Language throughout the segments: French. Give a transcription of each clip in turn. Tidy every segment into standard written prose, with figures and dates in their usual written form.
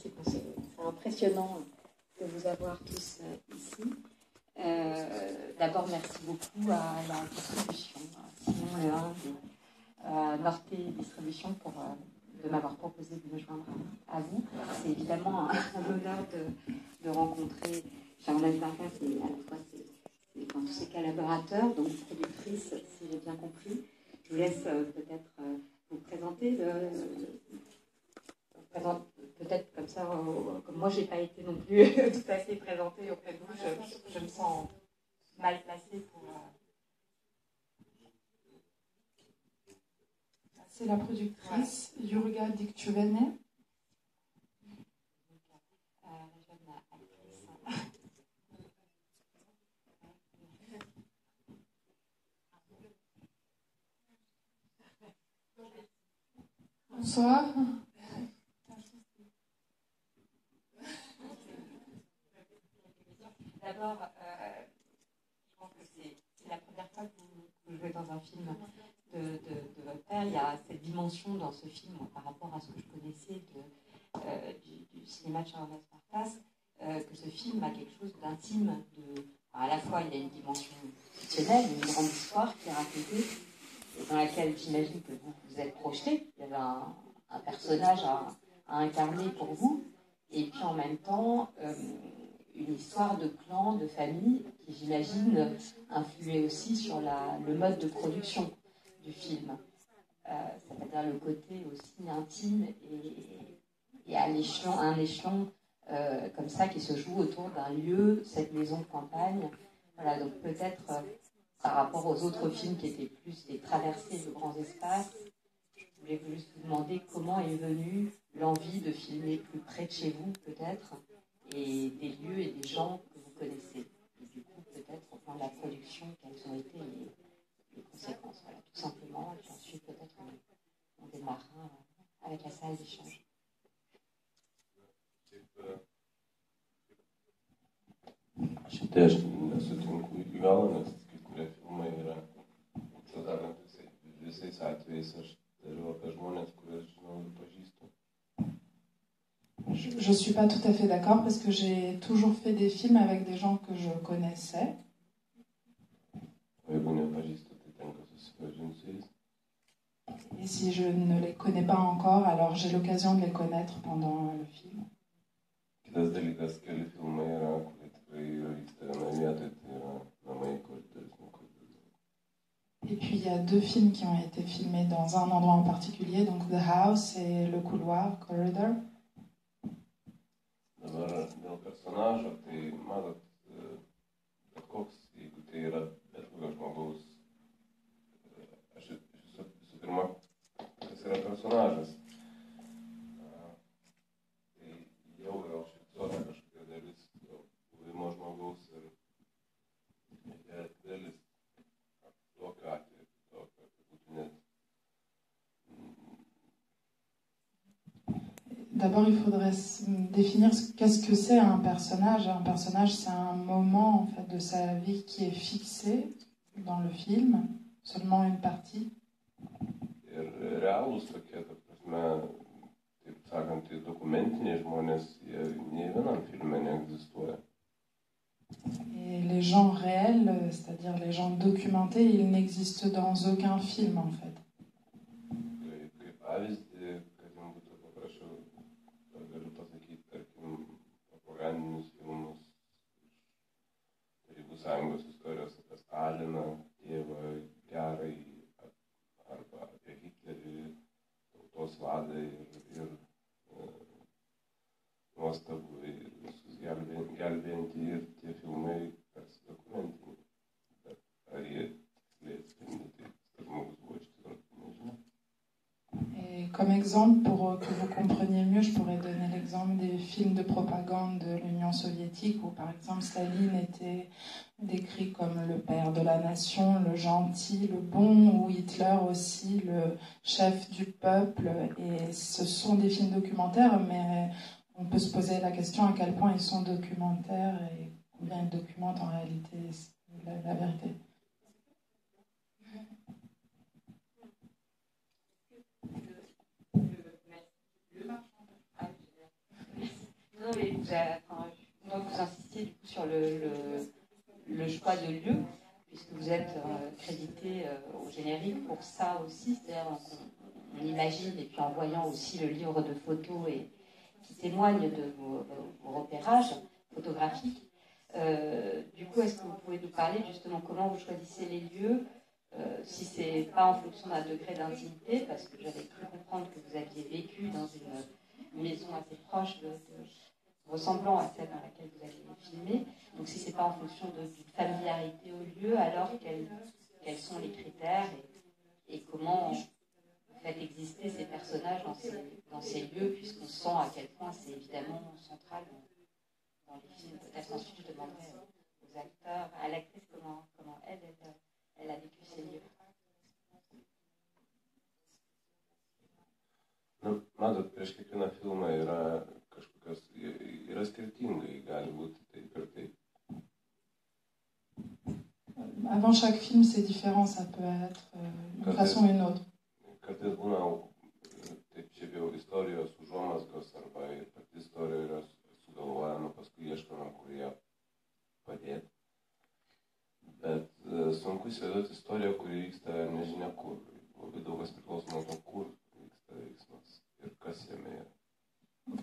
merci. C'est impressionnant de vous avoir tous ici. D'abord, merci beaucoup à la distribution, Simon et Norte Distribution, de m'avoir proposé de me joindre à vous. C'est évidemment un honneur de rencontrer Charlotte Vargas et à la fois tous ses collaborateurs, donc productrice, si j'ai bien compris. Je vous laisse peut-être vous présenter. Peut-être comme ça, comme moi, je n'ai pas été non plus tout à fait présentée auprès de vous, je me sens mal placée pour... C'est la productrice, ouais. Jurga Dikčuvienė. Bonsoir. D'abord, je pense que c'est la première fois que vous jouez dans un film de votre père. Il y a cette dimension dans ce film par rapport à ce que je connaissais du cinéma de Charles Vargas, que ce film a quelque chose d'intime. À la fois, il y a une dimension fictionnelle, une grande histoire qui est racontée, et dans laquelle j'imagine que vous êtes projeté. Il y avait un personnage à incarner pour vous, et puis en même temps, une histoire de clan, de famille, qui j'imagine influait aussi sur le mode de production du film. C'est-à-dire le côté aussi intime et à un échelon comme ça qui se joue autour d'un lieu, cette maison de campagne. Voilà, donc peut-être par rapport aux autres films qui étaient plus des traversées de grands espaces, je voulais juste vous demander comment est venue l'envie de filmer plus près de chez vous, peut-être, et des lieux et des gens que vous connaissez. Et du coup, peut-être, au plan de la production, quelles ont été les conséquences. Voilà, tout simplement. Et puis ensuite, peut-être, on démarrera avec la salle d'échange. Aš tež nesutinku iki galo, nes kai kurie filmai yra, to darant visais atvejais, aš dariau apie žmonės, kuriuos žinau ir pažįstu. Je ne suis pas tout à fait d'accord parce que j'ai toujours fait des films avec des gens que je connaissais. O jeigu nepažįstu, tai tenka susipažinti su jais. Et si je ne les connais pas encore, alors j'ai l'occasion de les connaître pendant le film. Kitas dalykas, keli filmai yra, kurie tikrai vyksta vienoje vietoje, tai yra namai, koridorius, ne koridorius. Et puis il y a deux films qui ont été filmés dans un endroit en particulier, donc The House et Le Couloir, Corridor. Dabar dėl personažo, tai matot, bet koks, jeigu tai yra bet kokio žmogaus, aš visų pirma, kas yra personažas. Tai jau yra užfiksuota kažkokia dalis buvimo žmogaus ir dalis tokio atveju, tokio, kad būtų net. D'abord, il faudrait définir qu'est-ce que c'est un personnage. Un personnage, c'est un moment en fait, de sa vie qui est fixé dans le film, seulement une partie. Ir realūs tokie, ta prasme, taip sakant, tai dokumentiniai žmonės, jie nei vienam filme neegzistuoja. Et les gens réels, c'est-à-dire les gens documentés, ils n'existent dans aucun film en fait. Kaip pavyzdį, kad jums būtų paprašiau, galiu pasakyti, tarkim, propagandinius filmus iš Tarybų Sąjungos istorijos apie Staliną, tėvą gerai, arba apie Hitlerį, tautos vadą ir nuostabų ir visus gelbėjantį ir tie filmai tarsi dokumentiniai. Bet ar jie tiksliai atspindi, tai tas žmogus buvo iš tikrųjų nežinau. Et comme exemple, pour que vous compreniez mieux, je pourrais donner l'exemple des films de propagande de l'Union soviétique où, par exemple, Staline était décrit comme le père de la nation, le gentil, le bon, ou Hitler aussi, le chef du peuple. Et ce sont des films documentaires, mais on peut se poser la question à quel point ils sont documentaires et combien ils documentent en réalité la vérité. Non, mais vous insistiez du coup sur le choix de lieu, puisque vous êtes crédité au générique pour ça aussi, c'est-à-dire on imagine, et puis en voyant aussi le livre de photos qui témoigne de vos repérages photographiques. Du coup, est-ce que vous pouvez nous parler justement comment vous choisissez les lieux, si c'est pas en fonction d'un degré d'intimité, parce que j'avais cru comprendre que vous aviez vécu dans une maison assez proche ressemblant à celle dans laquelle vous aviez filmé. Donc si c'est pas en fonction d'une familiarité au lieu, alors quels sont les critères et comment vous faites exister ces personnages dans ces lieux, puisqu'on sent à quel point c'est évidemment central dans les films. Peut-être ensuite je demanderai aux acteurs, à l'actrice comment elle a vécu ces lieux. Nu, matot, prieš kiekvieną filmą yra skirtingai, gali būti taip ir taip. Avant chaque film, c'est différent, ça peut être une façon ou une autre. Kartais būna taip šiaip jau istorijos užuomazgos arba ir pati istorija yra sugalvojama, paskui ieškoma, kurie padėti. Bet sunku įsivaizduoti istoriją, kuri vyksta nežinia kur. Labai daug kas priklauso nuo to, kur vyksta veiksmas ir kas jame yra.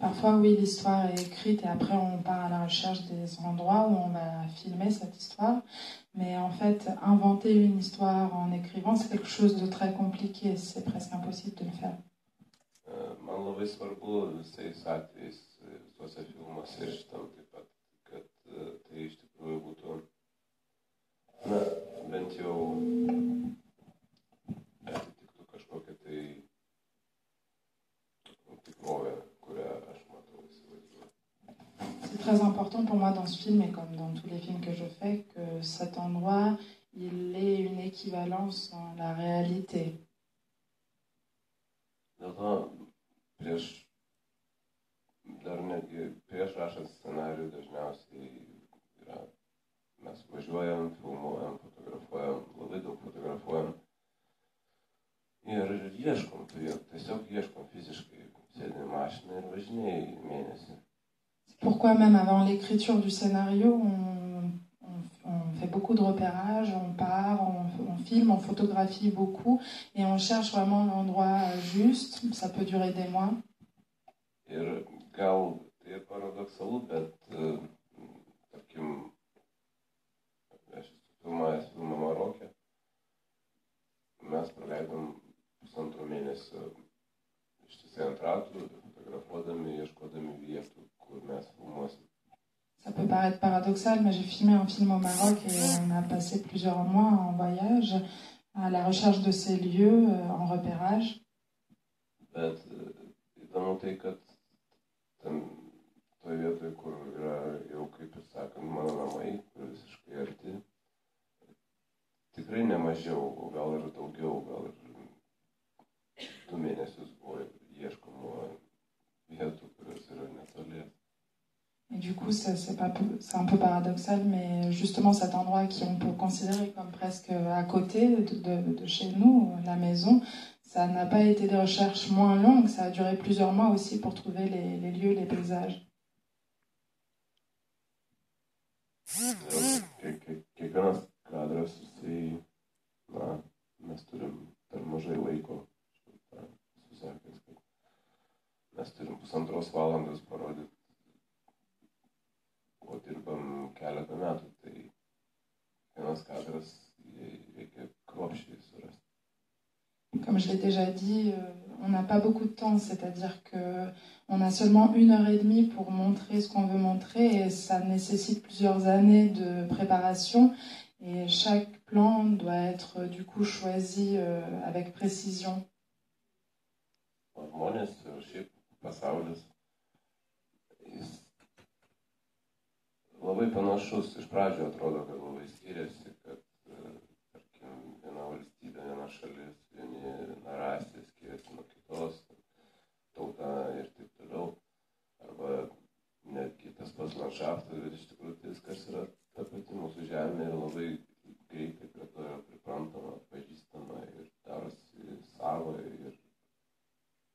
Parfois, oui, l'histoire est écrite et après on part à la recherche des endroits où on va filmer cette histoire. Mais en fait, inventer une histoire en écrivant, c'est quelque chose de très compliqué. C'est presque impossible de le faire. Man labai svarbu visais atvejais, visuose filmuose ir šitam taip pat, kad tai iš tikrųjų būtų, na, bent jau atitiktų kažkokią tai tikrovę, kurią aš matau, įsivaizduoju. C'est très important pour moi dans ce film et comme dans tous les films que je fais que cet endroit, il ait une équivalence dans la réalité. Dėl to prieš rašant scenarijų dažniausiai mes važiuojam, filmuojam, fotografuojam, labai daug fotografuojam ir ieškom tų vietų, tiesiog ieškom fiziškai, sėdime mašiną ir važinėjai mėnesį. Pourquoi même avant l'écriture du scénario, on fait beaucoup de repérages, on part, on filme, on photographie beaucoup et on cherche vraiment l'endroit juste. Ça peut durer des mois. Ir gal tai paradoksalu, bet tarkim, aš esu filmavęs filmą Maroke, mes praleidom pusantro mėnesio ištisai ant ratų, fotografuodami, ieškodami vietų, kur mes filmuosim. Ça peut paraître paradoxal, mais j'ai filmé un film au Maroc et on a passé plusieurs mois en voyage à la recherche de ces lieux, en repérage. Bet įdomu tai, kad toje vietoje, kur yra jau, kaip ir sakant, mano namai, kur visiškai arti, tikrai ne mažiau, o gal ir daugiau, gal ir 2 mėnesius buvo ieškomų vietų, kurios yra netoli. Et du coup, c'est un peu paradoxal, mais justement cet endroit qu'on peut considérer comme presque à côté de chez nous, la maison, ça n'a pas été des recherches moins longues, ça a duré plusieurs mois aussi pour trouver les lieux, les paysages. Kiekvienas kadras, na, mes turim per mažai laiko, susakęs, kad mes turim 1,5 valandos parodyti. O dirbam keletą metų, tai vienas kadras reikia kruopščiai surasti. Comme je l'ai déjà dit, on n'a pas beaucoup de temps, c'est-à-dire qu'on a seulement 1h30 pour montrer ce qu'on veut montrer et ça nécessite plusieurs années de préparation et chaque plan doit être du coup choisi avec précision. Žmonės ir šiaip pasaulis, jis labai panašus, iš pradžio atrodo, kad labai skiriasi, kad, tarkim, viena valstybė, viena šalis, viena rasė skiriasi nuo kitos, tauta ir taip toliau, arba netgi tas pats landšaftas, bet iš tikrųjų viskas yra ta pati mūsų žemė ir labai greitai prie to yra priprantama, atpažįstama ir darosi savo ir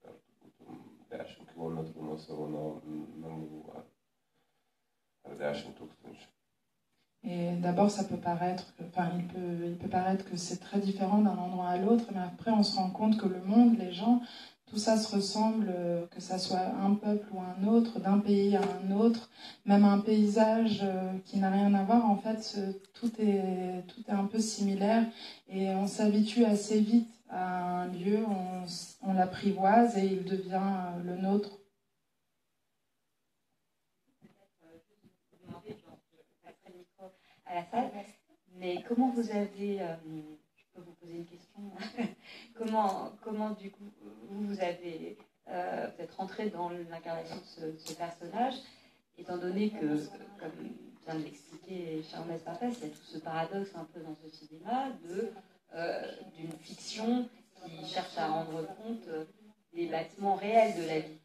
ar tu būtum 10 kilometrų nuo savo namų ar 10,000. Et d'abord, ça peut paraître, il peut paraître que c'est très différent d'un endroit à l'autre, mais après, on se rend compte que le monde, les gens, tout ça se ressemble, que ça soit un peuple ou un autre, d'un pays à un autre, même un paysage qui n'a rien à voir. En fait, tout est un peu similaire et on s'habitue assez vite à un lieu, on l'apprivoise et il devient le nôtre. À la salle, mais comment vous avez, je peux vous poser une question, comment du coup vous avez vous êtes rentré dans l'incarnation de ce personnage, étant donné que, comme vient de l'expliquer Charles Parfès, il y a tout ce paradoxe un peu dans ce cinéma d'une fiction qui cherche à rendre compte des bâtiments réels de la vie.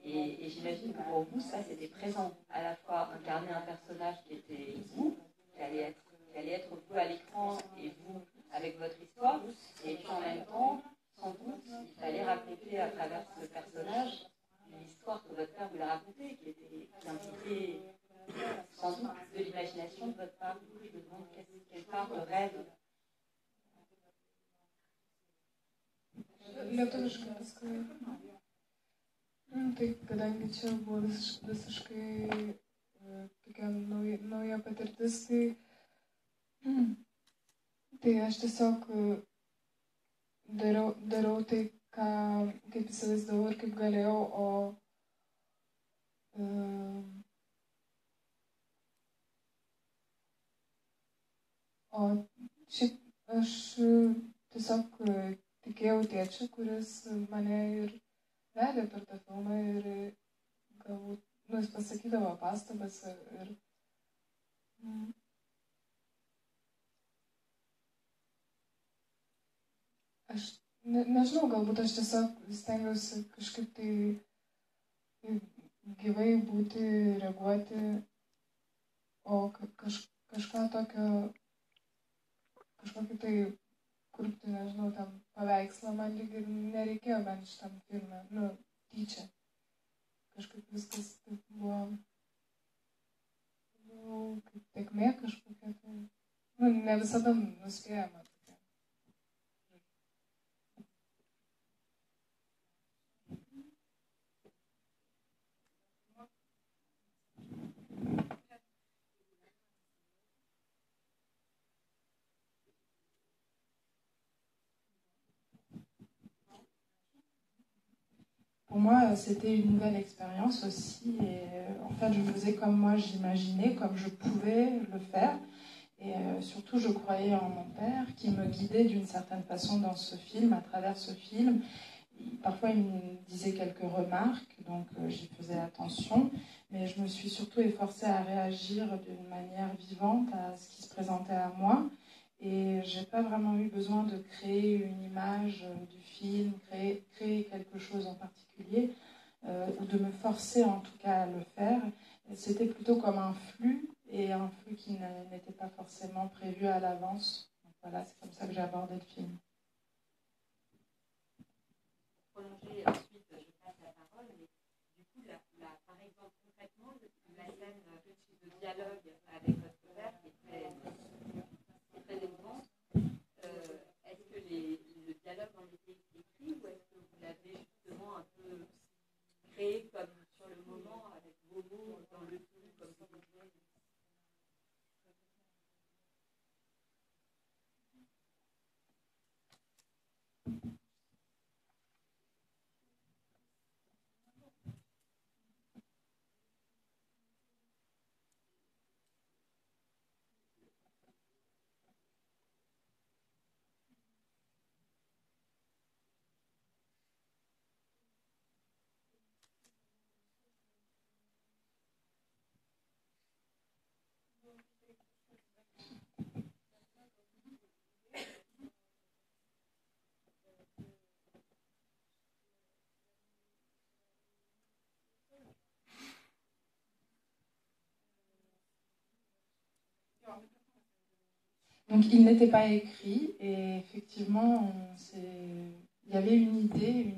Et j'imagine que pour vous, ça c'était présent, à la fois incarner un personnage qui était vous, qui allait être vous à l'écran et vous avec votre histoire, et puis en même temps, sans doute, il fallait raconter à travers ce personnage l'histoire que votre père vous l'a racontée, qui impliquait sans doute de l'imagination de votre part. Du coup, je me demande quelle part de rêve. Lietuviškai paskui. Tai kadangi čia buvo visiškai tokia nauja patirtis, tai aš tiesiog dariau tai, kaip įsivaizdavau ir kaip galėjau, o šiaip aš tiesiog tikėjau tėčiu, kuris mane ir vedė per tą filmą ir galbūt, jis pasakydavo pastabas ir aš nežinau, galbūt aš tiesiog stengiausi kažkaip tai gyvai būti, reaguoti, o kažką tokio, kažkokį tai kurti, nežinau, tam paveikslą man lyg ir nereikėjo bent šitam filme, tyčia. Kažkaip viskas taip buvo, kaip tėkmė kažkokia, tai, ne visada nuspėjama. Pour moi, c'était une nouvelle expérience aussi. Et en fait, je faisais comme moi j'imaginais, comme je pouvais le faire. Et surtout, je croyais en mon père qui me guidait d'une certaine façon dans ce film, à travers ce film. Parfois, il me disait quelques remarques, donc j'y faisais attention. Mais je me suis surtout efforcée à réagir d'une manière vivante à ce qui se présentait à moi. Et j'ai pas vraiment eu besoin de créer une image du film, créer quelque chose en particulier, ou de me forcer en tout cas à le faire. C'était plutôt comme un flux, et un flux qui n'était pas forcément prévu à l'avance. Donc voilà, c'est comme ça que j'ai abordé le film. Prolonger ensuite, je passe la parole, mais du coup, par exemple, concrètement, la scène de dialogue avec votre père qui est très émouvant, est-ce que le dialogue en était écrit ou est-ce que vous l'avez justement un peu créé comme sur le moment avec vos mots dans le film, comme vous disiez? Donc il n'était pas écrit, et effectivement, il y avait une idée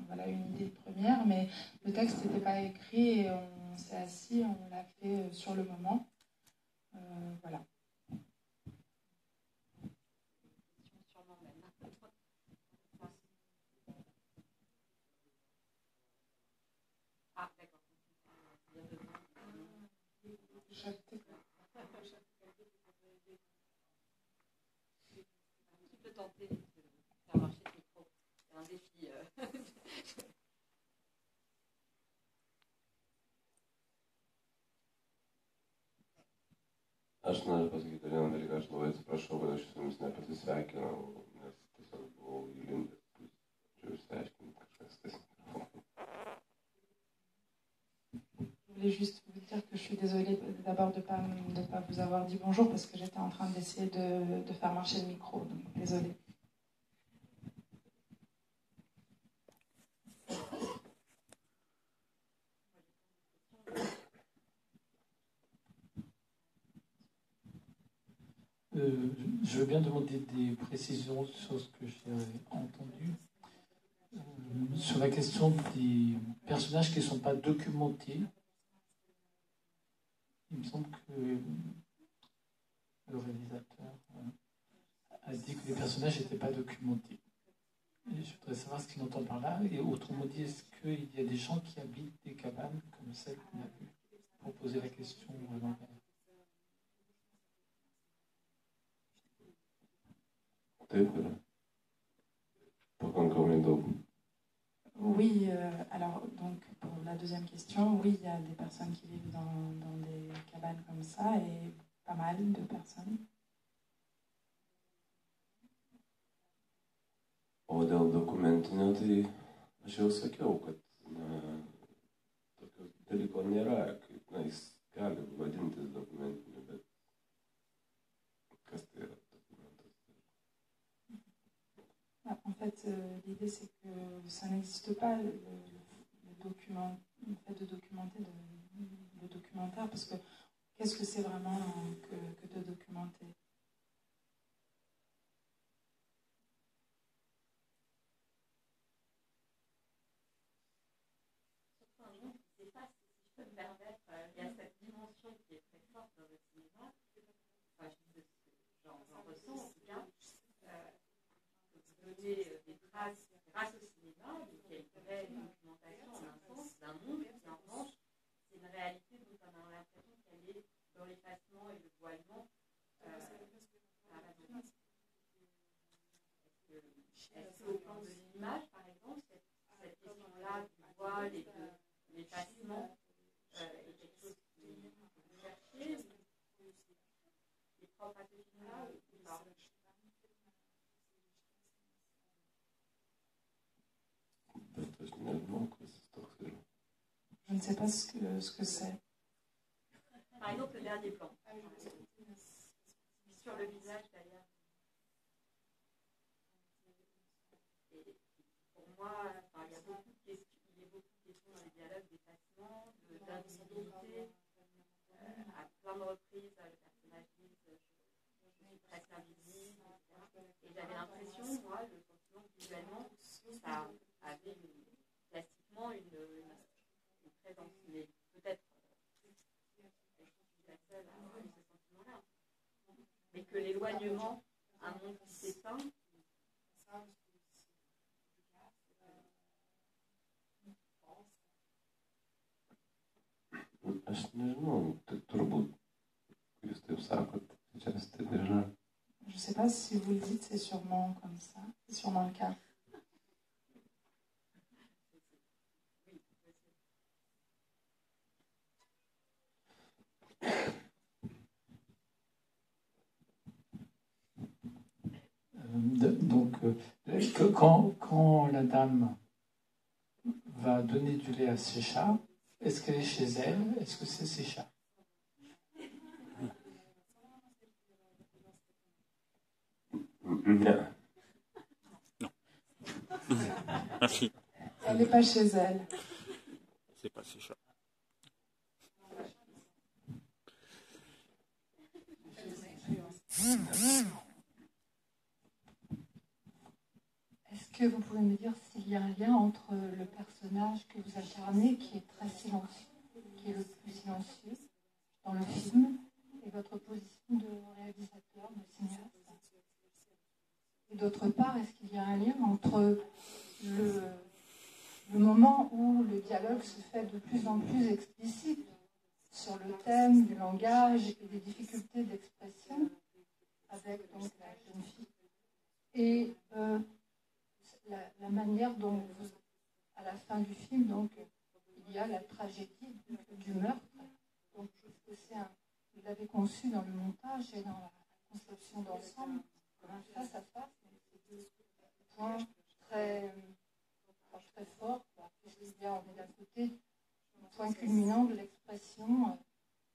voilà, une idée première, mais le texte n'était pas écrit, et on s'est assis, on l'a fait sur le moment. Voilà. Ah, d'accord. Tu peux tenter de faire marcher le micro. C'est un défi. Aš noriu pasakyti vieną dalyką, aš labai atsiprašau, kad aš su jumis nepasisveikinau, nes tiesiog buvau įlindęs, čia išsiaiškinti kažkas tais. Je voulais juste vous dire que je suis désolée d'abord de pas vous avoir dit bonjour parce que j'étais en train d'essayer de faire marcher le micro, donc désolée. Je veux bien demander des précisions sur ce que j'ai entendu. Sur la question des personnages qui ne sont pas documentés, il me semble que le réalisateur a dit que les personnages n'étaient pas documentés. Et je voudrais savoir ce qu'il entend par là. Et autrement dit, est-ce qu'il y a des gens qui habitent des cabanes comme celle qu'on a vue pour poser la question à l'envers? Oui, alors donc pour la deuxième question, oui, il y a des personnes qui vivent dans des cabanes comme ça et pas mal de personnes. O dėl dokumentinio, tai aš jau sakiau, kad tokio dalyko nėra, kaip, jis gali vadintis dokumentiniu, bet kas tai yra dokumentas? En fait, l'idée c'est que ça n'existe pas le document, le fait de documenter le documentaire, parce que qu'est-ce que c'est vraiment que de documenter? Il y a cette dimension qui est très forte dans le cinéma. Enfin, j'en ressens en tout cas. Que vous donnez des traces grâce au cinéma, donc il y a une vraie documentation en un sens d'un monde qui en revanche, c'est une réalité dont on a l'impression qu'elle est dans l'effacement et le voilement. Est-ce qu'au plan de l'image, par exemple, cette question-là du voile et de l'effacement est quelque chose que vous cherchez, est propre à ce film-là ou pas? Je ne sais pas ce que c'est. Par exemple, le dernier plan. Sur le visage, d'ailleurs. Et pour moi, il y a beaucoup de questions dans les dialogues d'effacement, d'invisibilité. À plein de reprises, le personnage dit je suis presque invisible, etc. Et j'avais l'impression, moi, le sentiment que visuellement, ça avait plastiquement une présence. Mais peut-être je suis la seule à avoir eu ce sentiment-là. Mais que l'éloignement, un monde qui s'éteint, Aš nežinau, tai turbūt, jūs taip sakot, čia taip yra. Je ne sais pas si vous le dites, c'est sûrement comme ça, c'est sûrement le cas. Donc, quand la dame va donner du lait à ses chats, est-ce qu'elle est chez elle? Est-ce que c'est ses chats? Non. Merci. Elle n'est pas chez elle. C'est pas ses chats. Est-ce que vous pouvez me dire s'il y a un lien entre le personnage que vous incarnez, qui est très silencieux, qui qui est le plus silencieux dans le film et votre position de réalisateur, de cinéaste. Et d'autre part, est-ce qu'il y a un lien entre le moment où le dialogue se fait de plus en plus explicite sur le thème du langage et des difficultés d'expression avec donc la jeune fille et la manière dont à la fin du film donc il y a la tragédie du meurtre. Donc vous l'avez conçu dans le montage et dans la conception d'ensemble comme un face à face, c'est deux points très forts, puisqu'il y a, on est d'un côté le point culminant de l'expression,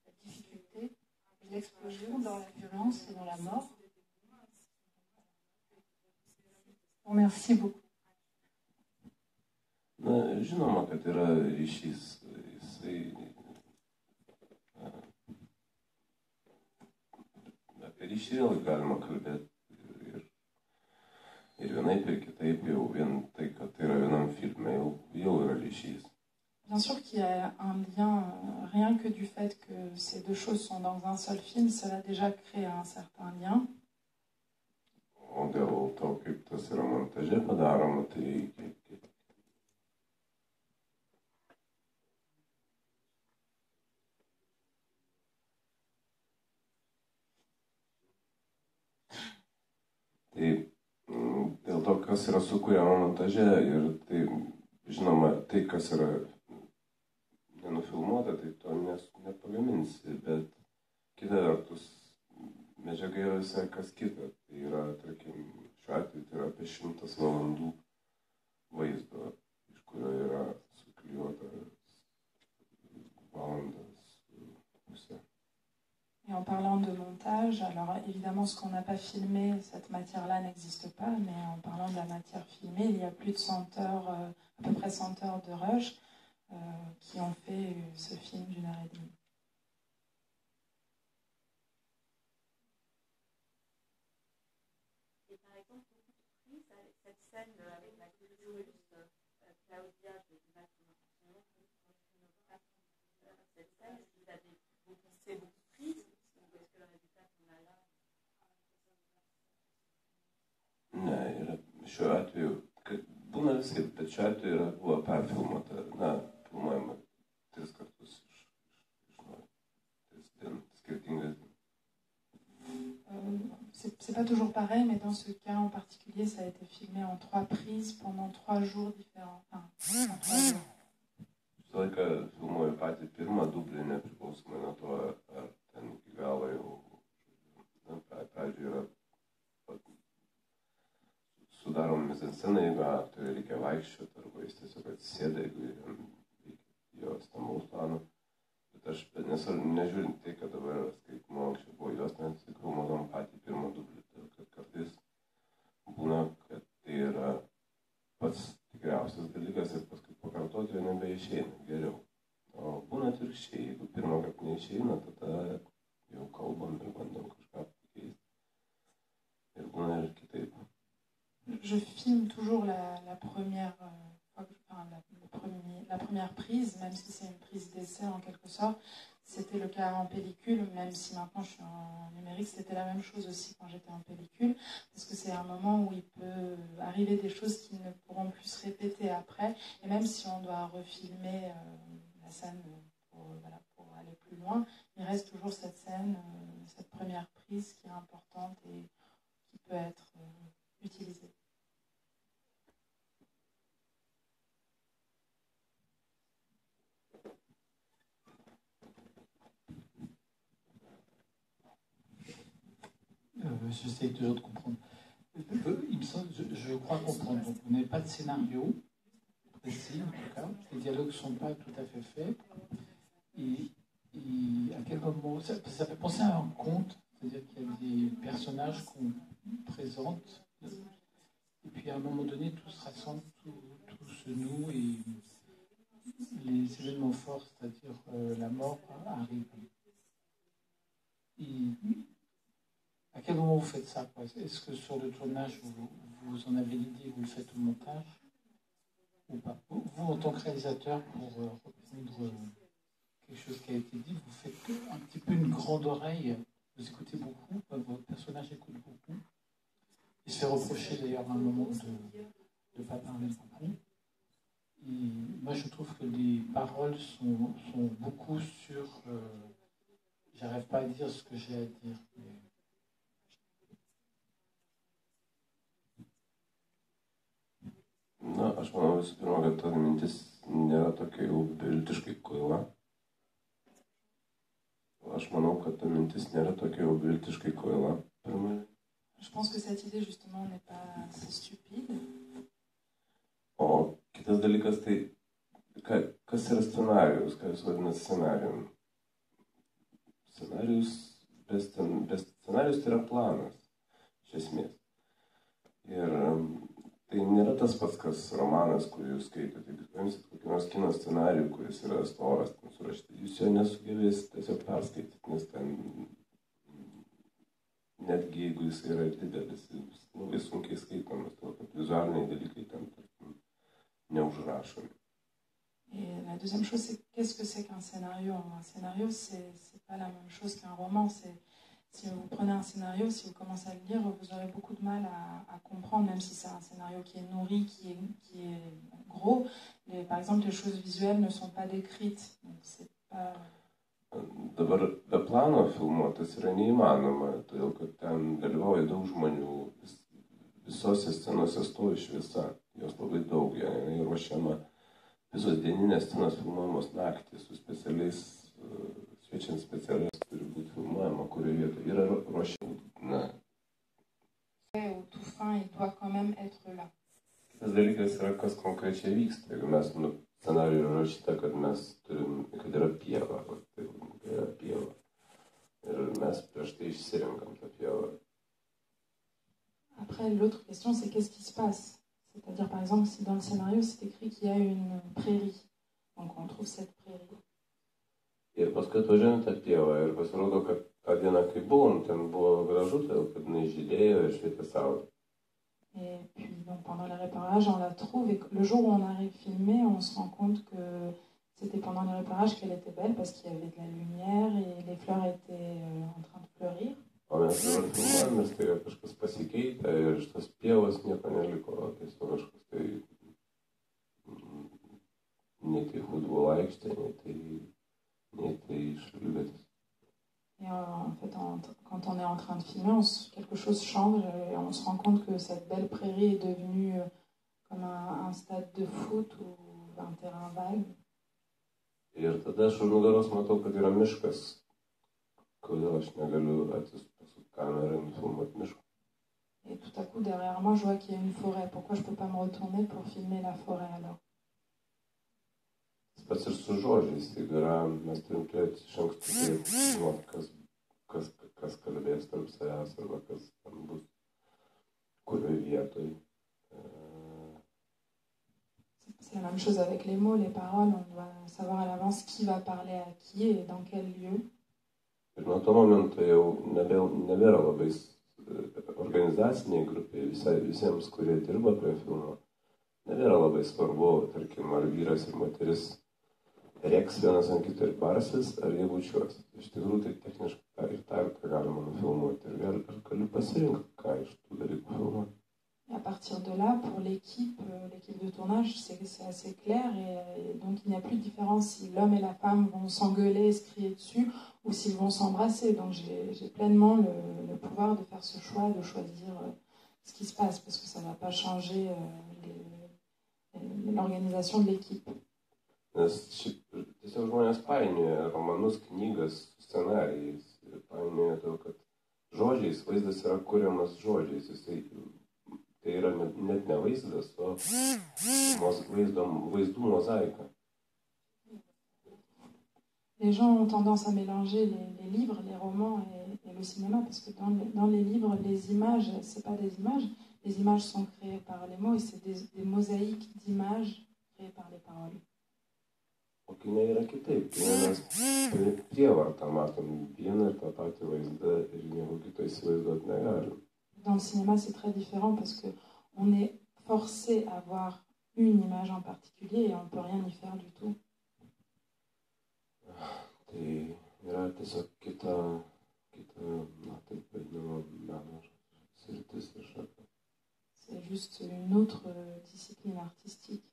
la difficulté et l'explosion dans la violence et dans la mort. Bon, merci beaucoup. Na, žinoma, kad yra ryšys, jisai apie ryšį vėl galima kalbėti ir vienaip ir kitaip, jau vien tai, kad tai yra vienam filme, jau yra ryšys. Bien sûr qu'il y a un lien, rien que du fait que ces deux choses sont dans un seul film, cela déjà crée un certain lien. O dėl to, kaip tas yra montaže padaroma, tai dėl to, kas yra sukūriama montaže ir tai, žinoma, tai, kas yra nenufilmuota, tai to nepagaminsi, bet kita vertus, medžiaga yra visai kas kita. Tai yra, tarkim, šiuo atveju tai yra apie 100 valandų vaizdo, iš kurio yra suklijuota valandas pusė. Et en parlant de montage, alors évidemment ce qu'on n'a pas filmé, cette matière-là n'existe pas, mais en parlant de la matière filmée, il y a plus de 100 heures, à peu près 100 heures de rush qui ont fait ce film d'1 heure et demie. Et par exemple, beaucoup de prises avec cette scène avec la curieuse Claudia, je ne sais pas comment son nom, cette scène, est-ce que vous avez fait beaucoup de prises ou est-ce que le résultat qu'on a là? Ne, yra šiuo atveju, kad būna visai, bet šiuo atveju buvo perfilmuota, filmuojama 3 kartus iš 3 dienų, skirtingas dienų. C'est pas toujours pareil, mais dans ce cas en particulier, ça a été filmé en 3 prises pendant 3 jours différents. Enfin, en 3 jours. Visą laiką filmuoju patį pirmą dublį, nepriklausomai nuo to, ar ten iki galo jau, pradžioje yra sudarom mizansceną, jeigu aktoriui reikia vaikščioti, arba jis tiesiog atsisėda, jeigu reikia jo stambaus plano. Bet aš nežiūrint tai, kad dabar skaitimo anksčiau buvo jos, nes tikrų matom patį pirmą dublį, kad kartais būna, kad tai yra pats tikriausias dalykas ir paskui pakartoti jo nebeišeina geriau. O būna atvirkščiai, jeigu pirmą kartą neišeina, tada jau kalbam ir bandom kažką pakeisti. Ir būna ir kitaip. Je filme toujours la première prise, même si c'est une prise d'essai en quelque sorte. C'était le cas en pellicule, même si maintenant je suis en numérique, c'était la même chose aussi quand j'étais en pellicule, parce que c'est un moment où il peut arriver des choses qui ne pourront plus se répéter après, et même si on doit refilmer la scène pour aller plus loin, il reste toujours cette scène, cette première prise qui est importante et qui peut être utilisée. J'essaie toujours de comprendre. Il me semble, je crois comprendre. Donc, vous n'avez pas de scénario précis, en tout cas. Les dialogues ne sont pas tout à fait faits. Et à quel moment... Ça fait penser à un conte, c'est-à-dire qu'il y a des personnages qu'on présente, et puis à un moment donné, tout se rassemble, tout se noue, et les événements forts, c'est-à-dire la mort, arrivent. À quel moment vous faites ça? Est-ce que sur le tournage, vous en avez l'idée, vous le faites au montage? Ou pas? Vous, en tant que réalisateur, pour reprendre quelque chose qui a été dit, vous faites un petit peu une grande oreille, vous écoutez beaucoup, votre personnage écoute beaucoup. Il se fait reprocher d'ailleurs à un moment de ne pas parler beaucoup. Et moi je trouve que les paroles sont beaucoup sur... j'arrive pas à dire ce que j'ai à dire. Mais... Na, aš manau visų pirma, kad ta mintis nėra tokia jau beviltiškai kvaila. Aš manau, kad ta mintis nėra tokia jau beviltiškai kvaila. Pirmai. Je pense que cette idée, justement, n'est pas si stupide. O kitas dalykas, tai kas yra scenarijus, ką jūs vadinate scenarijum? Scenarijus, be scenarijus tai yra planas, iš esmės. Ir tai nėra tas pats, kas romanas, kurį jūs skaitote. Jeigu paimsit kokį nors kino scenarijų, kuris yra storas, ten surašyti, jūs jo nesugebėsite tiesiog perskaityti, nes ten, netgi jeigu jis yra didelis, jis labai sunkiai skaitomas, todėl kad vizualiniai dalykai ten neužrašomi. Et la deuxième chose, c'est qu'est-ce que c'est qu'un scénario? Un scénario, c'est pas la même chose qu'un roman. Si vous prenez un scénario, si vous commencez à le lire, vous aurez beaucoup de mal à comprendre, même si c'est un scénario qui est nourri, qui est gros. Par exemple, les choses visuelles ne sont pas décrites. Donc c'est pas... Dabar be plano filmuotas yra neįmanoma, todėl kad ten dalyvauja daug žmonių, visose scenose stovi šviesa, jos labai daug, jinai ruošiama, visos dieninės scenos filmuojamos naktį su specialiais, šviečiant specialiais turi būti filmuojama, kurioje vietoje yra ruošiama. Au tout fin, il doit quand même être là. Kitas dalykas yra, kas konkrečiai vyksta. Jeigu mes scenarijų yra rašyta, kad yra pieva, tai yra pieva. Ir mes prieš tai išsirenkam tą pievą. Après, l'autre question, c'est qu'est-ce qui se passe? C'est-à-dire, par exemple, si dans le scénario, c'est écrit qu'il y a une prairie. Donc, on trouve cette prairie. Ir paskui atvažiuojam tą pievą ir pasirodo, kad tą dieną, kai buvom, ten buvo gražu, todėl kad jinai žydėjo ir švietė saulė. Et puis, donc, pendant les repérages, on la trouve. Et le jour où on arrive filmé, on se rend compte que c'était pendant les repérages qu'elle était belle parce qu'il y avait de la lumière et les fleurs étaient en train de fleurir. O mes dabar filmuojam ir staiga kažkas pasikeitė ir iš tos pievos nieko neliko. Tiesiog kažkas tai nei tai futbolo aikštė, nei tai šaligatvis. Et en fait, quand on est en train de filmer, quelque chose change et on se rend compte que cette belle prairie est devenue comme un stade de foot ou un terrain vague. Ir tada aš už nugaros matau, kad yra miškas. Kodėl aš negaliu atsisukti kamerą ir nufilmuoti mišką? Et tout à coup, derrière moi, je vois qu'il y a une forêt. Pourquoi je ne peux pas me retourner pour filmer la forêt alors? Tas pats ir su žodžiais. Jeigu yra, mes turim turėti iš anksto žinoti, kas kalbės tarp savęs arba kas ten bus, kurioje vietoje. C'est la même chose avec les mots, les paroles. On doit savoir à l'avance qui va parler à qui et dans quel lieu. Ir nuo to momento jau nebėra labai organizaciniai grupiai, visiems, kurie dirba prie filmo, nebėra labai svarbu, tarkim, ar vyras ir moteris rėks vienas ant kito ir barsis, ar jie bučiuos. Iš tikrųjų, tai techniškai ir tą galima nufilmuoti. Ir galiu pasirinkti, ką iš tų dalykų filmuoti. Et à partir de là, pour l'équipe de tournage, c'est assez clair. Et donc, il n'y a plus de différence si l'homme et la femme vont s'engueuler et se crier dessus ou s'ils vont s'embrasser. Donc, j'ai pleinement le pouvoir de faire ce choix, de choisir ce qui se passe, parce que ça ne va pas changer l'organisation de l'équipe. Nes tiesiog žmonės painioja romanus, knygas, scenarijais. Painioja to, kad žodžiais vaizdas yra kuriamas žodžiais. Tai yra net ne vaizdas, o vaizdų mozaika. Les gens ont tendance à mélanger les livres, les romans et le cinéma, parce que dans les livres, les images, c'est pas des images. Les images sont créées par les mots et c'est des mosaïques d'images créées par les paroles. O kine yra kitaip. Kine mes prievartą matom vieną ir tą patį vaizdą ir nieko kito įsivaizduoti negalim. Dans le cinéma, c'est très différent parce qu'on est forcé à voir une image en particulier et on ne peut rien y faire du tout. juste une autre discipline artistique.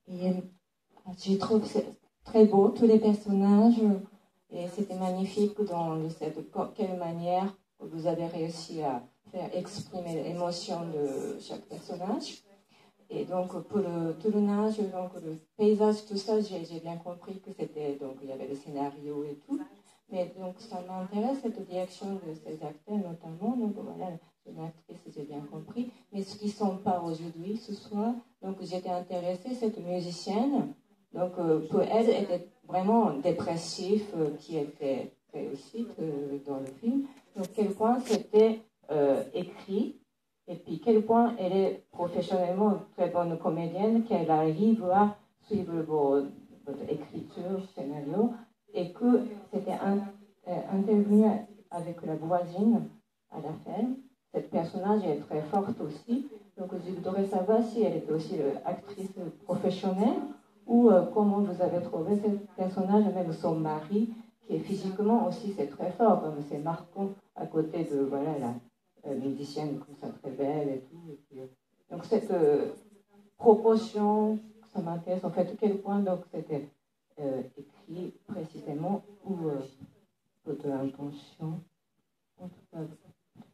Et je trouve très beau, tous les personnages, et c'était magnifique dans de quelle manière vous avez réussi à faire exprimer l'émotion de chaque personnage. Et donc, pour le tournage, donc, le paysage, tout ça, j'ai bien compris que c'était, donc, il y avait le scénario et tout. Mais donc, ça m'intéresse, cette direction de ces acteurs, notamment. Donc, voilà, une actrice, j'ai bien compris. Mais ce qui ne sont pas aujourd'hui, ce soir, donc, j'étais intéressée, cette musicienne. Donc, pour elle, elle était vraiment dépressive, qui était réussite dans le film. Donc, quel point c'était écrit. Et puis, quel point elle est professionnellement une très bonne comédienne, qu'elle arrive à suivre votre écriture, scénario, et que c'était intervenu avec la voisine à la fin. Cette personnage est très forte aussi. Donc, je voudrais savoir si elle était aussi actrice professionnelle ou comment vous avez trouvé ce personnage, même son mari, qui est physiquement aussi, c'est très fort, comme c'est marquant à côté de, voilà, la musicienne comme ça très belle et tout. Et puis, donc cette proportion, ça m'intéresse en fait, quel point donc c'était écrit précisément ou votre intention. En tout cas, je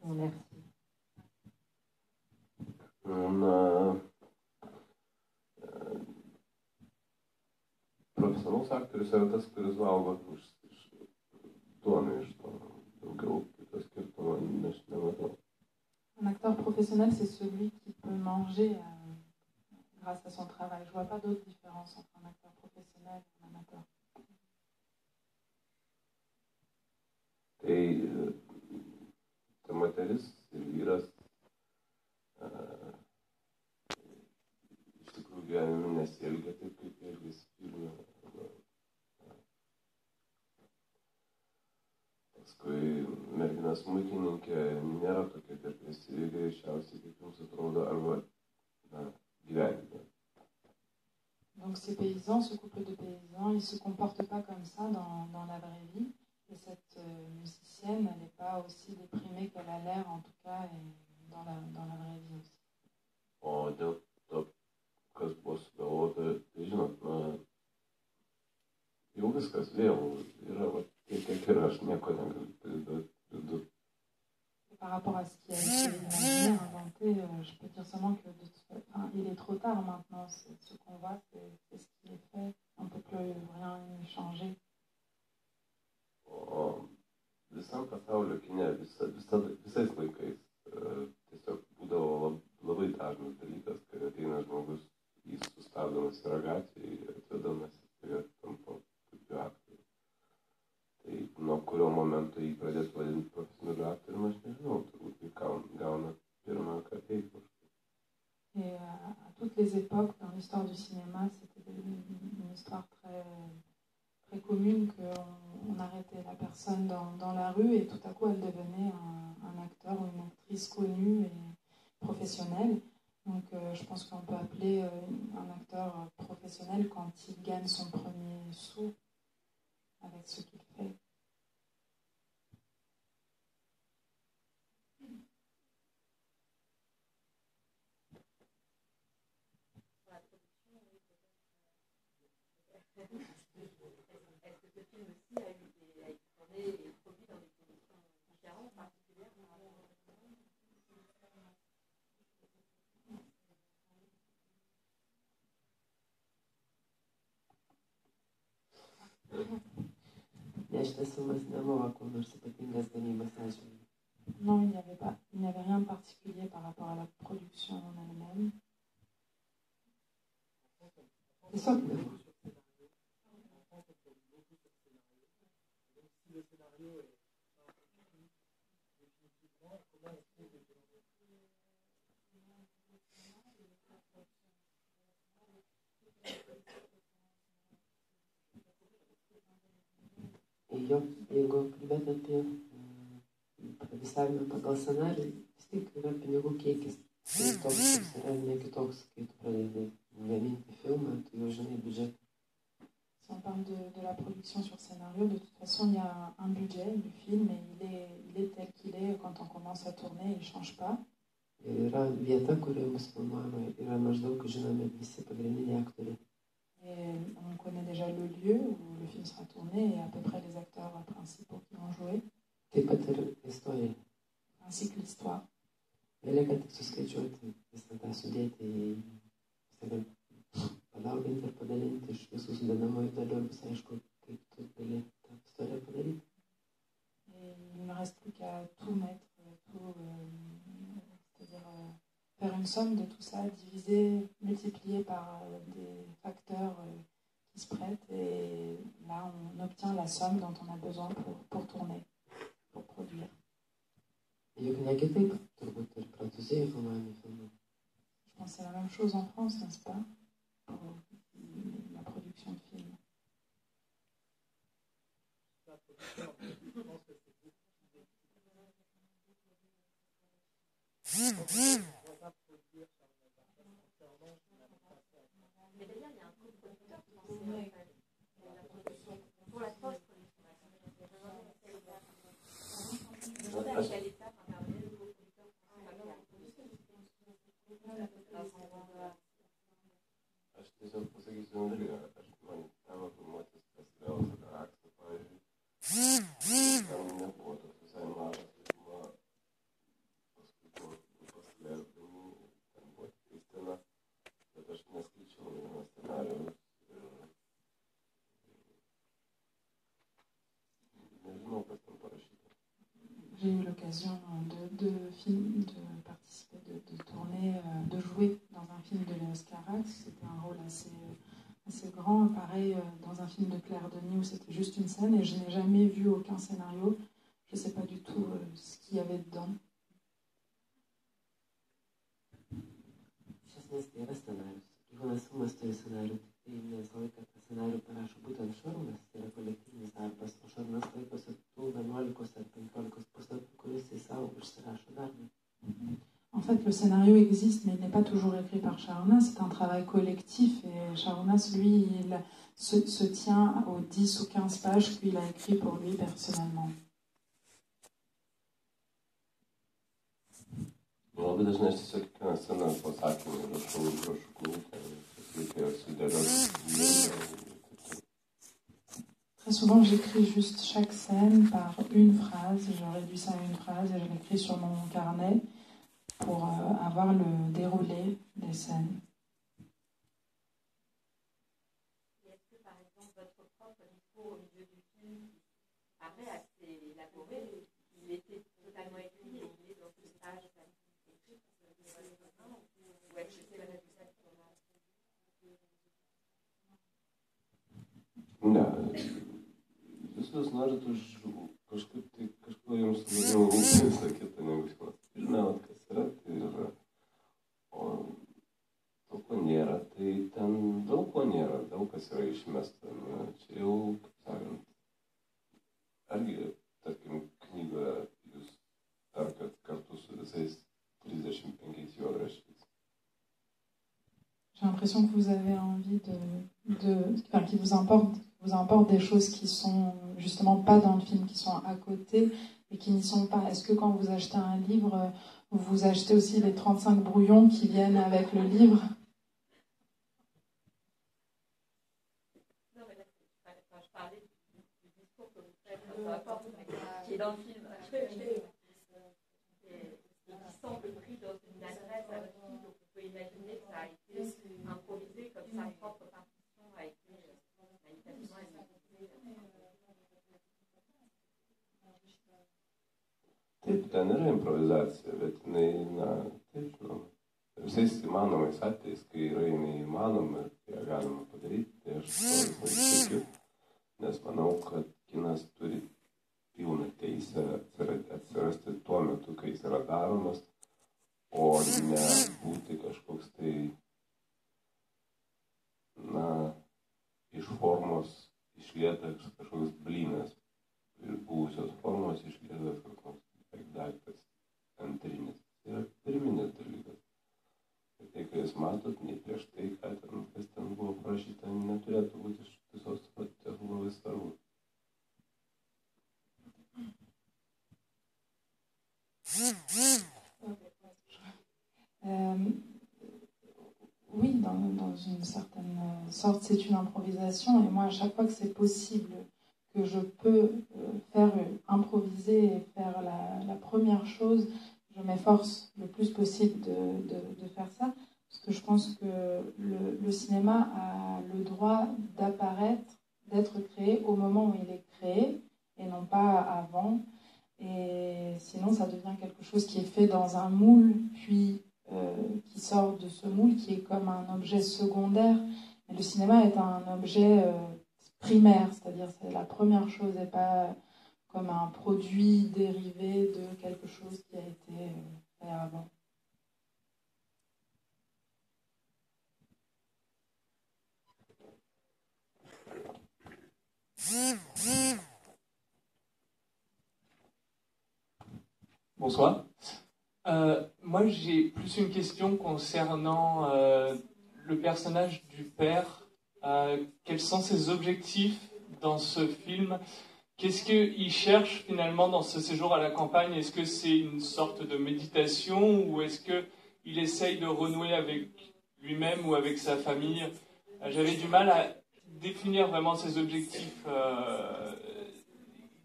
vous remercie. Profesionalus aktorius yra tas, kuris valgo iš duoną iš to. Daugiau kito skirtumo aš nematau. Un acteur professionnel, c'est celui qui peut manger grâce à son travail. Je ne vois pas d'autre différence entre un acteur professionnel et un amateur. Tai moteris ir vyras iš tikrųjų gyvenime nesielgia taip, kaip elgiasi filme. Paskui mergina smuikininkė nėra tokia depresyvi, greičiausiai, kaip jums atrodo, arba gyvenime. Donc ces paysans, ce couple de paysans, ils ne se comportent pas comme ça dans la vraie vie. Et cette musicienne, elle n'est pas aussi déprimée qu'elle a l'air, en tout cas, et dans la vraie vie aussi. O dėl to, kas buvo sugalvota, tai žinot, jau viskas vėl yra, tiek, kiek yra, aš nieko negaliu pridurti. Par rapport à ce qui a été imaginé, inventé, je peux dire seulement que il est trop tard maintenant. Ce qu'on voit, c'est ce qui est fait. On ne peut plus rien y changer. O visam pasaulio kine visais laikais tiesiog būdavo labai dažnas dalykas, kai ateina žmogus, jis sustabdomas yra gatvėje ir atvedamas ir tampa puikiu aktoriu. Tai nuo kurio momento jį pradėtų vadinti profesionaliu aktoriumi, aš nežinau, turbūt gauna pirmą kartą kažką. Et à toutes les époques, dans l'histoire du cinéma, c'était une histoire très, très commune qu'on arrêtait la personne dans la rue et tout à coup elle devenait un acteur ou une actrice connue et professionnelle. Donc je pense qu'on peut appeler un acteur professionnel quand il gagne son premier sou avec ce qu'il fait. Est-ce que ce film aussi a été tourné et produit dans des conditions différentes, particulières par rapport au Neštas filmas nebuvo kuo nors ypatingas gamybos atžvilgiu. Non, il n'y avait rien de particulier par rapport à la production en elle-même. Tiesiog nebuvo. Jo, jeigu kalbėt apie prodiusavimą pagal scenarijų, vis tiek yra pinigų kiekis Tai toks tiks yra ne kitoks, kai tu pradedi gaminti filmą, tu jau žinai biudžetą. Si on parle de la production sur scénario, de toute façon, il y a un budget du film et il est tel qu'il est quand on commence à tourner, il ne change pas. Ir yra vieta, kurioje bus filmuojama, yra maždaug žinomi visi pagrindiniai aktoriai. Et on connaît déjà le lieu où le film sera tourné et à peu près les acteurs principaux qui vont jouer, Taip pat ir istorija. ainsi que l'histoire. Belieka tik suskaičiuoti, visą tą sudėti į, sakant, padauginti ir padalinti iš visų sudedamųjų dalių ir bus aišku, kaip tu gali tą istoriją padaryti. Et il ne reste plus qu'à tout mettre, c'est-à-dire faire une somme de tout ça, diviser, multiplier par des facteurs qui se prêtent et là on obtient la somme dont on a besoin pour tourner, pour produire. Juk ne kitaip, turbūt ir Prancūzijoje filmuojami filmai. Je pense que c'est la même chose en France, n'est-ce pas, pour la production de films. Mais d'ailleurs, il y a un coproducteur français pour la poste. À quelle étape intervenait le coproducteur Aš tiesiog pasakysiu vieną dalyką. Man tavo filmuotis festivalas Aksa, pavyzdžiui, ten nebuvo toks visai mažas filmo, paskui pasileisdami, ten buvo tik scena, bet aš neskaičiau vieno scenarijaus ir nežinau, kas ten parašyta. J'ai eu l'occasion de participer, de tourner, de jouer dans un film de Léos Carax. C'était un rôle assez grand, pareil dans un film de Claire Denis où c'était juste une scène et je n'ai jamais vu aucun scénario. Je ne sais pas du tout ce qu'il y avait dedans. Iš esmės tai yra scenarius. Kiekvienas filmas turi scenarių, tai ne visą laiką tą scenarių parašo būtent Šarūnas, tai yra kolektyvinis darbas, o Šarūnas laikosi tų 11 ar 15 puslapių, kuris į savo užsirašo darbą. En fait, le scénario existe, mais il n'est pas toujours écrit par Sharonas. C'est un travail collectif et Sharonas, lui, il se tient aux 10 ou 15 pages qu'il a écrit pour lui personnellement. Labai dažnai aš tiesiog kiekvieną sceną pasakymą rašau knygutę, reikia sudėlioti. Très souvent, j'écris juste chaque scène par une phrase. Je réduis ça à une phrase et je l'écris sur mon carnet pour avoir le déroulé des scènes. Est-ce que, par exemple, votre propre discours au milieu du film paraît assez élaboré? Il était totalement écrit et il est dans ce stage écrit ou est-ce que c'est la même chose? Ne, visus norit kažkaip tai kažko jums labiau rūpi visą kitą negu filmas. Žinot, kas yra, tai yra. O to, ko nėra, tai ten daug ko nėra, daug kas yra išmesta. Čia jau, kaip sakant, argi, tarkim, knygoje jūs perkat kartu su visais 35 juodraščiais. J'ai l'impression que vous avez envie enfin, qu'il vous importe des choses qui sont justement pas dans le film, qui sont à côté et qui n'y sont pas. Est-ce que quand vous achetez un livre, vous achetez aussi les 35 brouillons qui viennent avec le livre? Non, mais là, je parlais du discours que vous faites, qui est dans le film, qui semble pris dans une adresse à votre film, donc on peut imaginer que ça a été improvisé, comme sa propre partition a été manifestement improvisée. Taip, ten yra improvizacija, bet jinai, na, taip, žinoma, visais įmanomais atvejais, kai yra jinai įmanoma ir kai ją galima padaryti, tai aš to tikiu, nes manau, kad kinas turi pilną teisę atsirasti tuo metu, kai jis yra daromas, o ne būti kažkoks tai, na, iš formos išlietas kažkoks blynas, ir buvusios formos išlietas kažkoks daiktas antrinis. Tai yra pirminis dalykas. tai, ką jūs matot, nei prieš tai, kas ten buvo parašyta, neturėtų būti iš visos paties labai svarbu. Oui, dans une certaine sorte, c'est une improvisation. Et moi, à chaque fois que c'est possible, que je peux faire improviser et faire la première chose, je m'efforce le plus possible de faire ça. Parce que je pense que le cinéma a le droit d'apparaître, d'être créé au moment où il est créé, et non pas avant. Et sinon, ça devient quelque chose qui est fait dans un moule, puis qui sort de ce moule, qui est comme un objet secondaire. Et le cinéma est un objet primaire, c'est-à-dire c'est la première chose, et pas comme un produit dérivé de quelque chose qui a été fait avant. Bonsoir. Moi, j'ai plus une question concernant le personnage du père. Quels sont ses objectifs dans ce film? Qu'est-ce qu'il cherche finalement dans ce séjour à la campagne? Est-ce que c'est une sorte de méditation ou est-ce qu'il essaye de renouer avec lui-même ou avec sa famille? J'avais du mal à définir vraiment ses objectifs.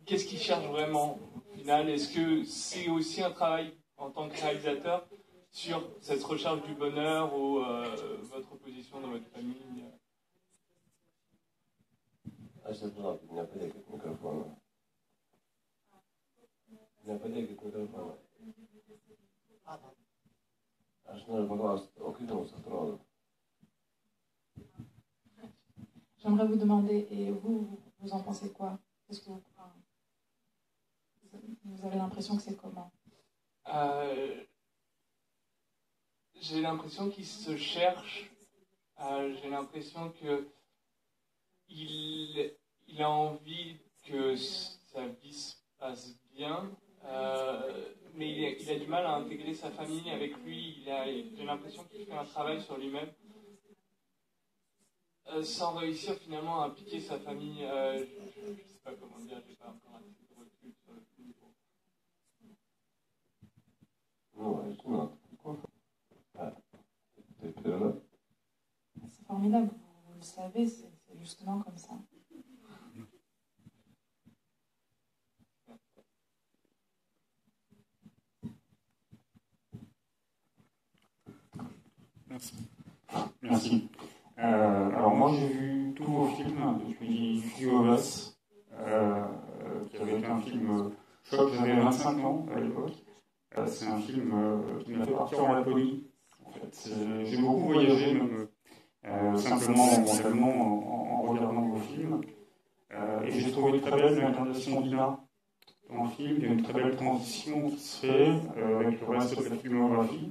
Qu'est-ce qu'il cherche vraiment au final? Est-ce que c'est aussi un travail en tant que réalisateur sur cette recherche du bonheur ou votre position dans votre famille? Aš nežinau, nepadėkit mikrofoną. Nepadėkit mikrofoną. Aš noriu paklausti, o kaip jums atrodo? J'aimerais vous demander, et vous en pensez quoi? Est-ce que vous avez l'impression que c'est comment? J'ai l'impression qu'il se cherche. J'ai l'impression que il a envie que sa vie se passe bien, mais il a du mal à intégrer sa famille avec lui. J'ai l'impression qu'il fait un travail sur lui-même sans réussir finalement à impliquer sa famille. Je ne sais pas comment dire, j'ai pas encore assez de recul sur le niveau. C'est formidable, vous le savez, c'est justement comme ça. Merci. Alors moi j'ai vu tous vos films depuis UOS, qui avait été un film choc, j'avais 25 ans à l'époque. C'est un film qui m'a fait partir en Laponie. En fait, j'ai beaucoup voyagé, même simplement en regardant vos films. Et j'ai trouvé très belle l'incarnation d'Ina dans le film. Il y a une très belle transition qui se fait avec le reste de la filmographie.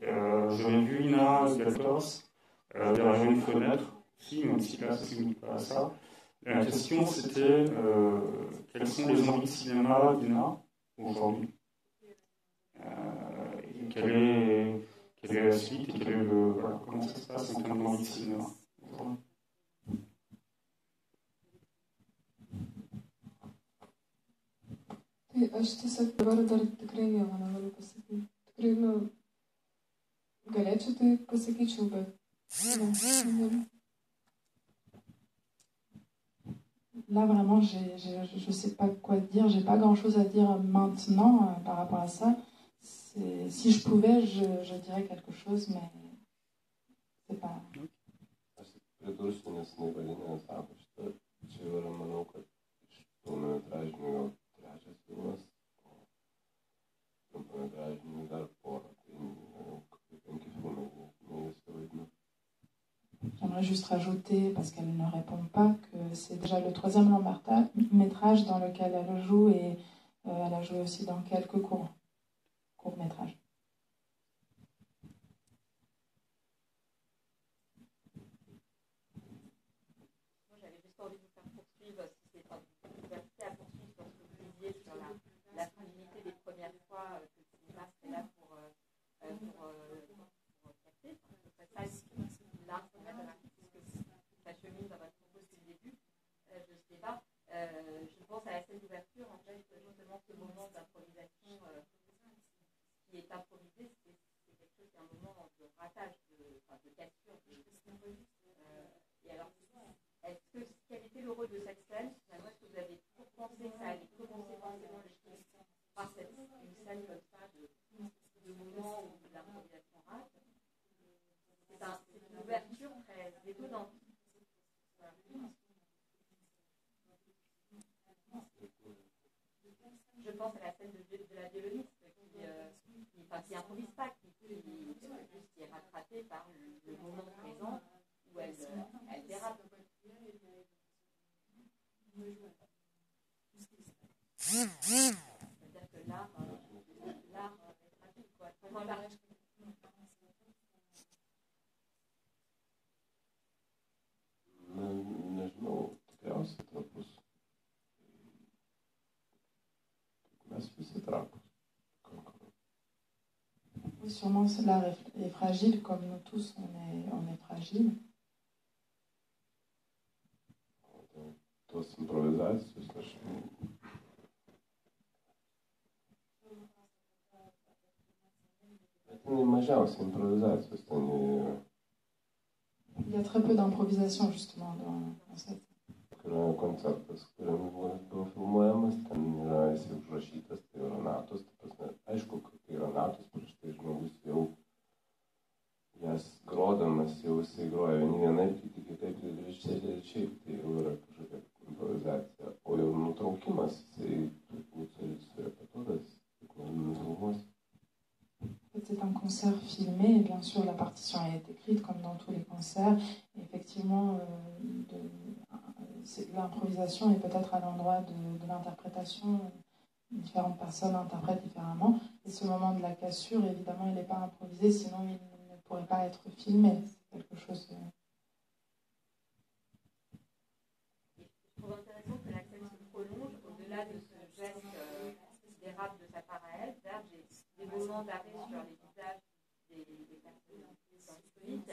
J'avais vu Ina Galtors derrière une fenêtre, aussi, même si là ça ne s'imite pas à ça. La question c'était quelles sont les envies de cinéma d'Ina aujourd'hui? Quelle est la suite et comment ça se passe en termes d'envie de cinéma aujourd'hui? Tai aš tiesiog dabar dar tikrai nieko negaliu pasakyti. Tikrai, galėčiau tai pasakyčiau, bet negaliu. Là, vraiment, je ne sais pas quoi dire. J'ai pas grand-chose à dire maintenant par rapport à ça. Si je pouvais, je dirais quelque chose, mais c'est pas... Aš pridursiu, nes Valinė sako, čia yra, manau, kad iš pilnametražinių gal trečias filmas, o trumpametražinių dar porą, tai manau, kad 5 filmai, ne viską vaidina. J'aimerais juste rajouter, parce qu'elle ne répond pas, que c'est déjà le 3e long métrage dans lequel elle joue, et elle a joué aussi dans quelques courts-métrages. Moi, j'avais juste envie de vous faire poursuivre, si c'est pas vous inciter à poursuivre sur ce que vous disiez sur la fragilité des premières fois que le cinéma serait là pour capter. cette ouverture, en fait, justement, ce moment d'improvisation qui est improvisé, c'est quelque chose, c'est un moment de ratage, de cassure. Et alors, quel était le rôle de cette scène? Finalement, est-ce que vous avez toujours pensé que ça allait commencer forcément par une scène comme ça, de moment où l'improvisation rate? C'est une ouverture très étonnante. Je pense à la scène de la violoniste qui improvise pas, qui est rattrapée par le moment présent où elle dérape. C'est-à-dire que l'art est tragique, quoi. Nežinau, tikriausiai trapus. Mes visi trapus. Oui, sûrement l'art est fragile, comme nous tous, on est fragile. Tos improvizacijos, aš ten mažiausiai improvizacijos, ten Il y a très peu d'improvisation, justement, dans cette... Yra koncertas, kuriame buvo filmuojamas, ten yra jisai užrašytas, tai yra natos, aišku, kad tai yra natos, prieš tai žmogus jau jas grodamas, jau jisai groja vieni vienaip, kiti kitaip, šiaip tai jau yra kažkokia improvizacija, o jau nutraukimas, jisai turbūt surepetuotas, tik nufilmuosi. C'est un concert filmé, et bien sûr la partition est écrite comme dans tous les concerts. Et effectivement, l'improvisation est peut-être à l'endroit de l'interprétation. Différentes personnes interprètent différemment. Et ce moment de la cassure, évidemment, il n'est pas improvisé, sinon il ne pourrait pas être filmé. C'est quelque chose de... Je trouve intéressant que la scène se prolonge au-delà de ce geste qui dérape de sa part à elle, vers des moments d'arrêt sur les visages des personnes dans le Covid,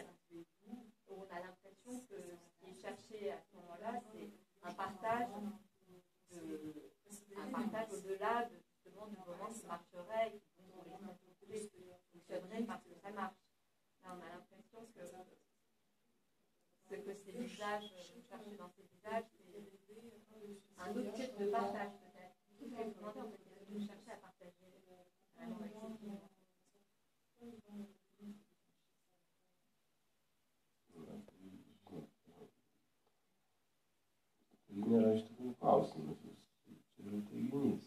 où on a l'impression que ce qui est cherché à ce moment-là, c'est un partage au-delà de justement du moment qui marcherait et qui fonctionnerait parce que ça marche. Là, on a l'impression que ces visages, chercher dans ces visages, c'est un autre type de partage peut-être. Tout ce que vous demandez, en fait, c'est de chercher à partager vraiment avec ces films. Nėra iš tikrųjų klausimas, čia yra teiginys.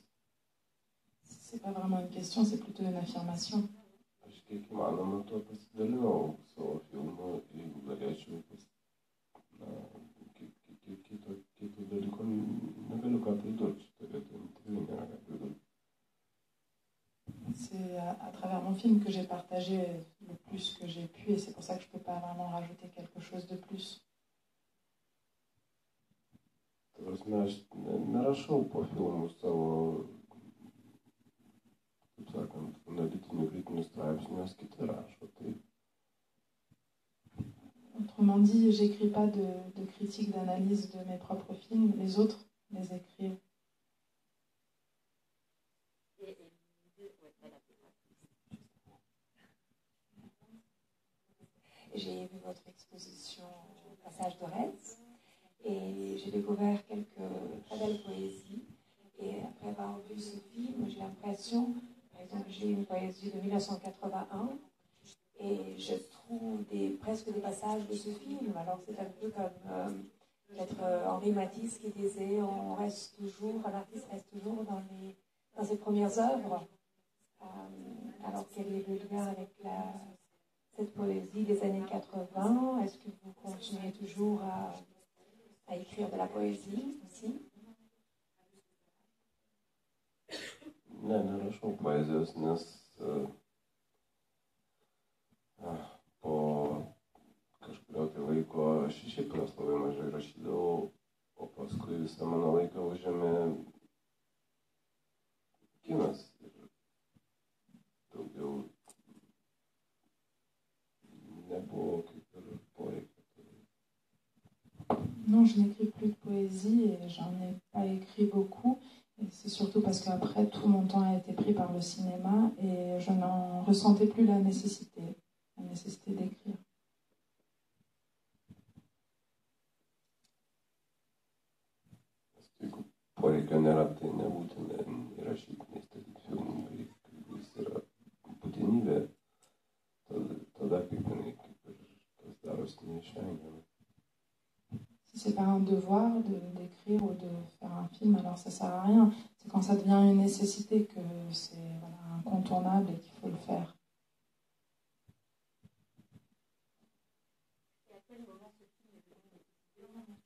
C'est pas vraiment une question, c'est plutôt une affirmation. Aš kiek įmanoma tuo pasidalinau savo filmu, jeigu galėčiau, kito dalyko negaliu ką pridurti, šitą vietą tikrai nėra ką pridurti. C'est à travers mon film que j'ai partagé le plus que j'ai pu, et c'est pour ça que je ne peux pas vraiment rajouter quelque chose de plus. Aš nerašau po filmų savo, kaip sakant, analitinių kritinių straipsnių, nes kiti rašo. Autrement dit, j'écris pas de critiques, d'analyse de mes propres films, les autres les écrivent. J'ai vu votre exposition au Passage de Retz. Et j'ai découvert quelques très belles poésies. Et après avoir vu ce film, j'ai l'impression, par exemple, j'ai une poésie de 1981, et je trouve presque des passages de ce film. Alors c'est un peu comme peut-être Henri Matisse qui disait, un artiste reste toujours dans ses premières œuvres. Alors quel est le lien avec cette poésie des années 80? Est-ce que vous continuez toujours à écrire de la poésie aussi? Nerašau poezijos, nes po kažkurio tai laiko aš šiaip jos labai mažai rašydavau, o paskui visą mano laiką užėmė kinas ir daugiau nebuvo kaip ir poreikio. Non, je n'écris plus de poésie et j'en ai pas écrit beaucoup. après, tout mon temps a été pris par le cinéma et je n'en ressentais plus la nécessité d'écrire. Poreikio nėra, tai nebūtina įrašyti, neįstatyti filmų, jis yra būtinybė, tada kaip jinai, kaip ir tas darosi neišvengiamai. Si c'est pas un devoir d'écrire ou de faire un film, alors ça sert à rien. C'est quand ça devient une nécessité que c'est incontournable et qu'il faut le faire. Et à quel moment ce film est devenu nécessaire?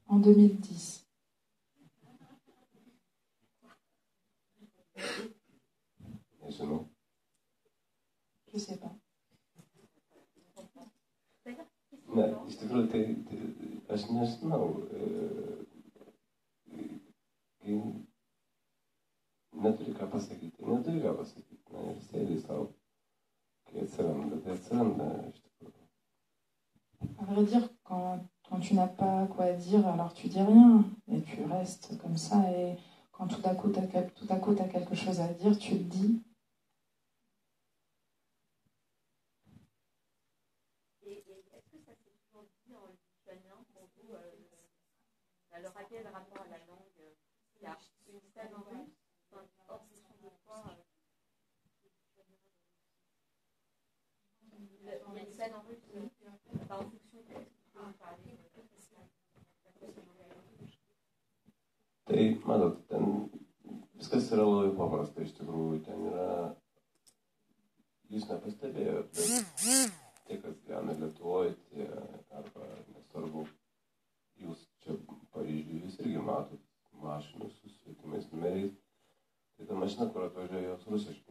En 2010. Nežinau. Je sais pas. Ne, iš tikrųjų, tai aš nežinau. Kai neturi ką pasakyti, neturi ką pasakyti. Na, ir sėdai savo. Kai atsiranda, tai atsiranda, iš tikrųjų. À vrai dire, quand tu n'as pas quoi dire, alors tu dis rien et tu restes comme ça. Et quand tout à coup tu as quelque chose à dire, tu le dis. Et est-ce que ça s'est toujours dit en lituanien pour vous, le rapport à la langue, il y a une scène en russe, hors fonction de quoi il y a une scène en russe, pas en fonction de ce que vous parlez. Tai, matot, ten viskas yra labai paprasta, iš tikrųjų, ten yra, jūs nepastebėjot, bet tie, kas gyvena Lietuvoje, tie, arba nesvarbu, jūs čia Paryžiuje, jūs irgi matot mašiną su svetimais numeriais, tai ta mašina, kur atvažiuoja, jos rusiškai.